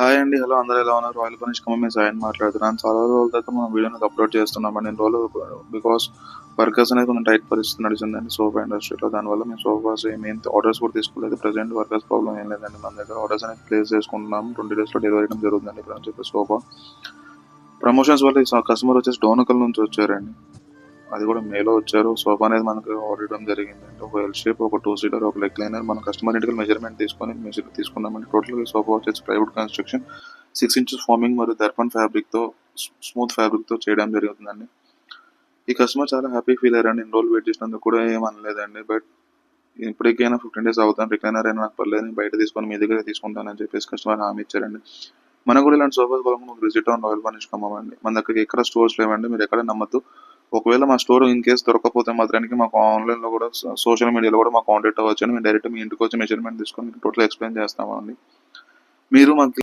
Hi అండి. Hello అందరూ ఎలా ఉన్నారు? రాయల్ గణేష్ ఖమ్మం మీ సాయిని మాట్లాడుతున్నాను. చాలా రోజుల తర్వాత మనం వీడియోని అప్లోడ్ చేస్తున్నామండి. ఇన్ని రోజులు బికాస్ వర్కర్స్ అనేది కొంచెం టైట్ పరిస్థితి నడిచిందండి సోఫా ఇండస్ట్రీలో. దానివల్ల మేము సోఫాస్ ఏమేం ఆర్డర్స్ కూడా తీసుకోలేదు. ప్రజెంట్ వర్కర్స్ ప్రాబ్లం ఏం లేదండి. మన దగ్గర ఆర్డర్స్ అనేది ప్లేస్ చేసుకుంటున్నాము. 20 డేస్లో డెలివరీ చేయడం జరుగుతుందండి. ఇప్పుడు అని చెప్పి సోఫా ప్రమోషన్స్ వల్ల ఈ కస్టమర్ వచ్చేసి డోనకల్ నుంచి వచ్చారండి. అది కూడా మేలో వచ్చారు. సోఫా అనేది మనకు ఆర్డర్ ఇవ్వడం జరిగిందండి. ఒక ఎల్ షేప్, ఒక 2 సీటర్, ఒక లెగ్ లైనర్. మన కస్టమర్ ఇంటికి మెజర్మెంట్ తీసుకున్నామండి. టోటల్గా సోఫా వచ్చేసి ప్లైవుడ్ కన్స్ట్రక్షన్ 6 ఇంచెస్ ఫార్మింగ్ మరియు దర్పన్ ఫ్యాబ్రిక్తో స్మూత్ ఫ్యాబ్రిక్తో చేయడం జరుగుతుందండి. ఈ కస్టమర్ చాలా హ్యాపీ ఫీల్ అయ్యారండి. ఇన్ని రోజులు వెయిట్ చేసినందుకు కూడా ఏం అనలేదండి. బట్ ఇప్పటికైనా 15 డేస్ అవుతాను, రిక్లైనర్ అయినా నాకు పర్లేదు, నేను బయట తీసుకొని మీ దగ్గర తీసుకుంటానని చెప్పేసి కస్టమర్ హామీ ఇచ్చారండి. మనకు కూడా ఇలాంటి సోఫాస్ కావాలన్నా visit on royal Ganesh Khammam అండి. మన దగ్గర ఎక్కడ స్టోర్స్ లేవండి, మీరు ఎక్కడ నమ్మద్దు. ఒకవేళ మా స్టోర్ ఇన్ కేసు దొరకకపోతే మాత్రానికి మాకు ఆన్లైన్లో కూడా సోషల్ మీడియాలో కూడా మాకు కాంటాక్ట్ అవ్వచ్చు అండి. మేము డైరెక్ట్ మీ ఇంటికి వచ్చి మెజర్మెంట్ తీసుకొని మీకు టోటల్ ఎక్స్ప్లెయిన్ చేస్తామండి. మీరు మాకు